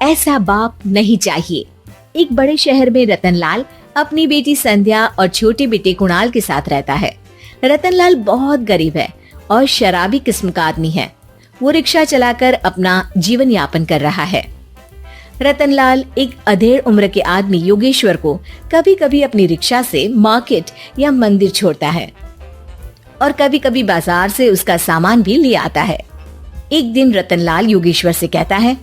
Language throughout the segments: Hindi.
ऐसा बाप नहीं चाहिए। एक बड़े शहर में रतनलाल अपनी बेटी संध्या और छोटे बेटे कुणाल के साथ रहता है। रतनलाल बहुत गरीब है और शराबी किस्म का आदमी है। वो रिक्शा चलाकर अपना जीवन यापन कर रहा है। रतनलाल एक अधेड़ उम्र के आदमी योगेश्वर को कभी कभी अपनी रिक्शा से मार्केट या मंदिर छोड़ता है और कभी कभी बाजार से उसका सामान भी ले आता है। एक दिन रतनलाल योगेश्वर से कहता है,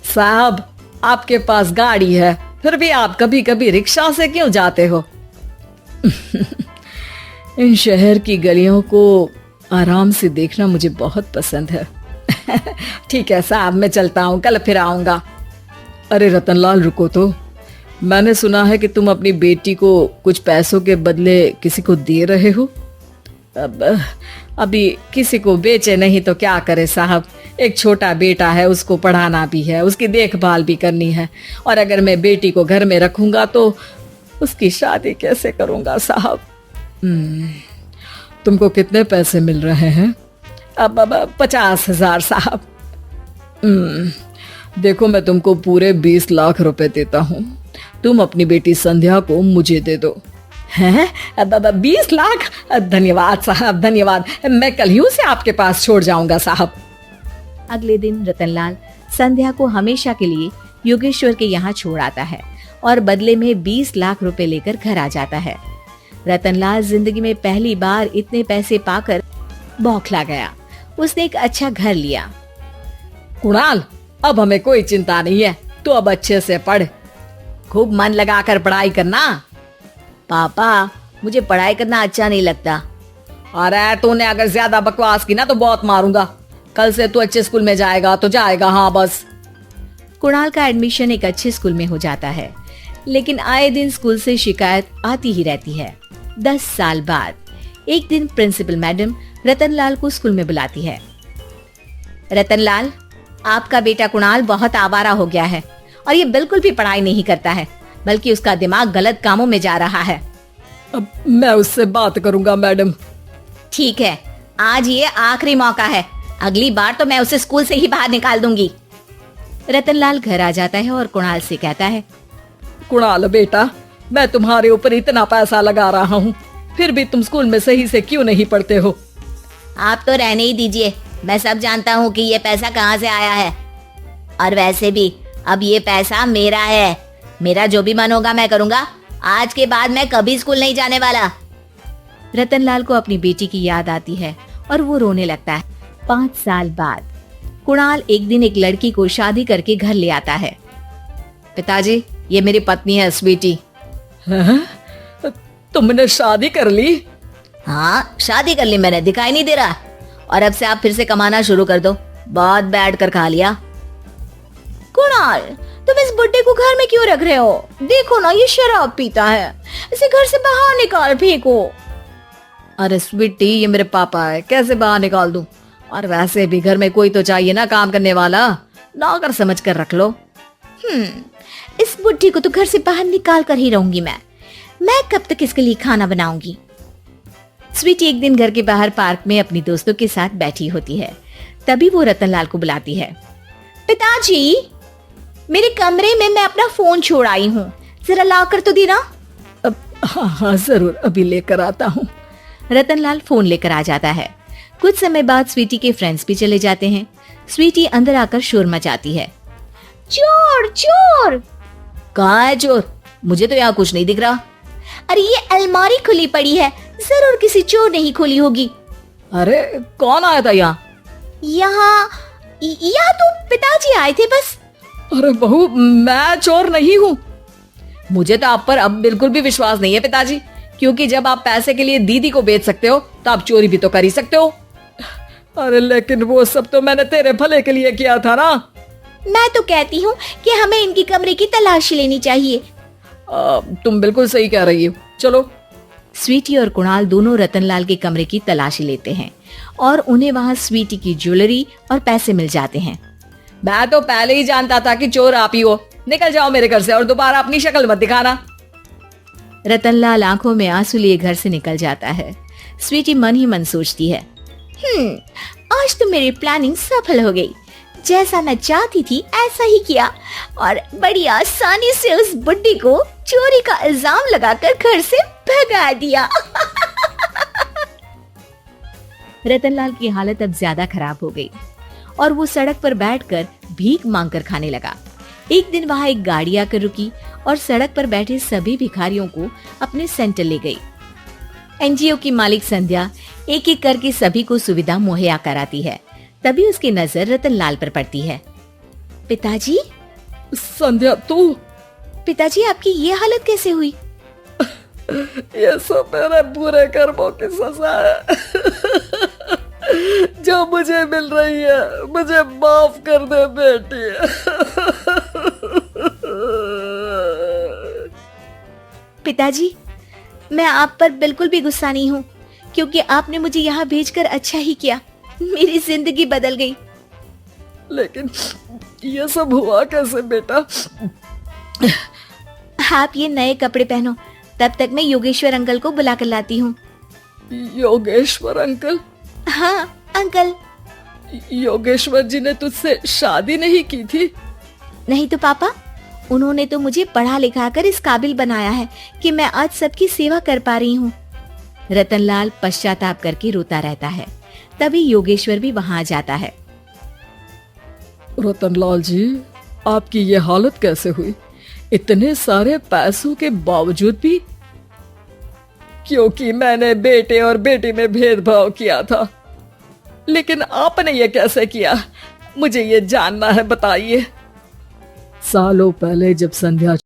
साहब, आपके पास गाड़ी है, फिर भी आप कभी कभी रिक्शा से क्यों जाते हो? इन शहर की गलियों को आराम से देखना मुझे बहुत पसंद है। ठीक है साहब, मैं चलता हूँ, कल फिर आऊंगा। अरे रतनलाल, रुको तो। मैंने सुना है कि तुम अपनी बेटी को कुछ पैसों के बदले किसी को दे रहे हो। अभी किसी को बेचे नहीं तो क्या करे साहब। एक छोटा बेटा है, उसको पढ़ाना भी है, उसकी देखभाल भी करनी है, और अगर मैं बेटी को घर में रखूंगा तो उसकी शादी कैसे करूंगा साहब। तुमको कितने पैसे मिल रहे हैं? अब 50,000 साहब। देखो, मैं तुमको पूरे 20 लाख रुपए देता हूँ। तुम अपनी बेटी संध्या को मुझे दे दो। हैं? 20 लाख? धन्यवाद साहब, धन्यवाद। मैं कल ही उसे आपके पास छोड़ जाऊंगा साहब। अगले दिन रतनलाल संध्या को हमेशा के लिए योगेश्वर के यहाँ छोड़ आता है और बदले में 20 लाख रुपए लेकर घर आ जाता है। रतनलाल जिंदगी में पहली बार इतने पैसे पाकर बौखला गया। उसने एक अच्छा घर लिया। कुणाल, अब हमें कोई चिंता नहीं है, तू अब अच्छे से पढ़, खूब मन लगाकर पढ़ाई करना। पापा, मुझे पढ़ाई करना अच्छा नहीं लगता। अरे तूने अगर ज्यादा बकवास की ना तो बहुत मारूंगा। कल से तू अच्छे स्कूल में जाएगा तो जाएगा, हाँ बस। कुणाल का एडमिशन एक अच्छे स्कूल में हो जाता है, लेकिन आए दिन स्कूल से शिकायत आती ही रहती है। 10 साल बाद एक दिन प्रिंसिपल मैडम रतनलाल को स्कूल में बुलाती है। रतनलाल, आपका बेटा कुणाल बहुत आवारा हो गया है और ये बिल्कुल भी पढ़ाई नहीं करता है, बल्कि उसका दिमाग गलत कामों में जा रहा है। अब मैं उससे बात करूंगा मैडम। ठीक है, आज ये आखिरी मौका है, अगली बार तो मैं उसे स्कूल से ही बाहर निकाल दूंगी। रतनलाल घर आ जाता है और कुणाल से कहता है, कुणाल बेटा, मैं तुम्हारे ऊपर इतना पैसा लगा रहा हूँ, फिर भी तुम स्कूल में सही से क्यों नहीं पढ़ते हो? आप तो रहने ही दीजिए, मैं सब जानता हूँ कि ये पैसा कहाँ से आया है। और वैसे भी अब ये पैसा मेरा है, मेरा जो भी मन होगा मैं करूँगा। आज के बाद मैं कभी स्कूल नहीं जाने वाला। रतनलाल को अपनी बेटी की याद आती है और वो रोने लगता है। 5 साल बाद कुणाल एक दिन एक लड़की को शादी करके घर ले आता है। पिताजी, ये मेरी पत्नी है स्वीटी। तुमने शादी कर ली? हाँ, शादी कर ली मैंने, दिखाई नहीं दे रहा? और अब से आप फिर से कमाना शुरू कर दो, बहुत बैठ कर खा लिया। कुणाल, तुम इस बुड्ढे को घर में क्यों रख रहे हो? देखो ना, ये शराब पीता है, इसे घर से बाहर निकाल फेंको। अरे स्वीटी, ये मेरे पापा है, कैसे बाहर निकाल दूं? और वैसे भी घर में कोई तो चाहिए ना काम करने वाला, नौकर समझ कर रख लो। इस बुड्ढी को तो घर से बाहर निकाल कर ही रहूंगी मैं कब तक इसके लिए खाना बनाऊंगी। स्वीटी एक दिन घर के बाहर पार्क में अपनी दोस्तों के साथ बैठी होती है। तभी वो रतनलाल को बुलाती है। पिताजी, मेरे कमरे में मैं अपना फोन छोड़ आई हूँ, जरा ला कर तो देना। हाँ जरूर, अभी लेकर आता हूँ। रतनलाल फोन लेकर आ जाता है। कुछ समय बाद स्वीटी के फ्रेंड्स भी चले जाते हैं। स्वीटी अंदर आकर शोर मचाती है। चोर चोर! कहाँ है चोर? मुझे तो यहाँ कुछ नहीं दिख रहा। अरे ये अलमारी खुली पड़ी है, जरूर किसी चोर ने ही खोली होगी। अरे कौन आया था यहाँ? यहाँ तो पिताजी आए थे बस। अरे बहू, मैं चोर नहीं हूँ। मुझे तो आप पर अब बिल्कुल भी विश्वास नहीं है पिताजी, क्योंकि जब आप पैसे के लिए दीदी को बेच सकते हो तो आप चोरी भी तो कर ही सकते हो। अरे लेकिन वो सब तो मैंने तेरे भले के लिए किया था ना। मैं तो कहती हूँ कि हमें इनकी कमरे की तलाशी लेनी चाहिए। तुम बिल्कुल सही कह रही हो, चलो। स्वीटी और कुणाल दोनों रतनलाल के कमरे की तलाशी लेते हैं और उन्हें वहाँ स्वीटी की ज्वेलरी और पैसे मिल जाते हैं। मैं तो पहले ही जानता था कि चोर आप ही हो। निकल जाओ मेरे घर से और दोबारा अपनी शक्ल मत दिखाना। रतनलाल आंखों में आंसू लिए घर से निकल जाता है। स्वीटी मन ही मन सोचती है, आज तो मेरी प्लानिंग सफल हो गई। जैसा मैं चाहती थी ऐसा ही किया और बड़ी आसानी से उस बुड्ढी को चोरी का इल्जाम लगाकर घर से भगा दिया। रतनलाल की हालत अब ज्यादा खराब हो गई और वो सड़क पर बैठकर भीख मांगकर खाने लगा। एक दिन वहाँ एक गाड़ी आकर रुकी और सड़क पर बैठे सभी भिखारियों को अपने सेंटर ले गई। एनजीओ की मालिक संध्या एक एक करके सभी को सुविधा मुहैया कराती है। तभी उसकी नजर रतनलाल पर पड़ती है। पिताजी, संध्या तू? पिताजी आपकी ये हालत कैसे हुई? ये सब मेरे बुरे कर्मों की सजा है जो मुझे मिल रही है। मुझे माफ कर दे बेटी। पिताजी, मैं आप पर बिल्कुल भी गुस्सा नहीं हूँ, क्योंकि आपने मुझे यहाँ भेजकर अच्छा ही किया। मेरी जिंदगी बदल गई। लेकिन ये सब हुआ कैसे बेटा? आप ये नए कपड़े पहनो, तब तक मैं योगेश्वर अंकल को बुला कर लाती हूँ। योगेश्वर अंकल? हाँ अंकल। योगेश्वर जी ने तुझसे शादी नहीं की थी? नहीं तो पापा, उन्होंने तो मुझे पढ़ा लिखा कर इस काबिल बनाया है कि मैं आज सबकी सेवा कर पा रही हूँ। रतनलाल पश्चाताप करके रोता रहता है। तभी योगेश्वर भी वहां जाता है। रतनलाल जी, आपकी ये हालत कैसे हुई? इतने सारे पैसों के बावजूद भी? क्योंकि मैंने बेटे और बेटी में भेदभाव किया था। लेकिन आपने ये कैसे किया? मुझे ये जानना है, बताइए। सालों पहले जब संध्या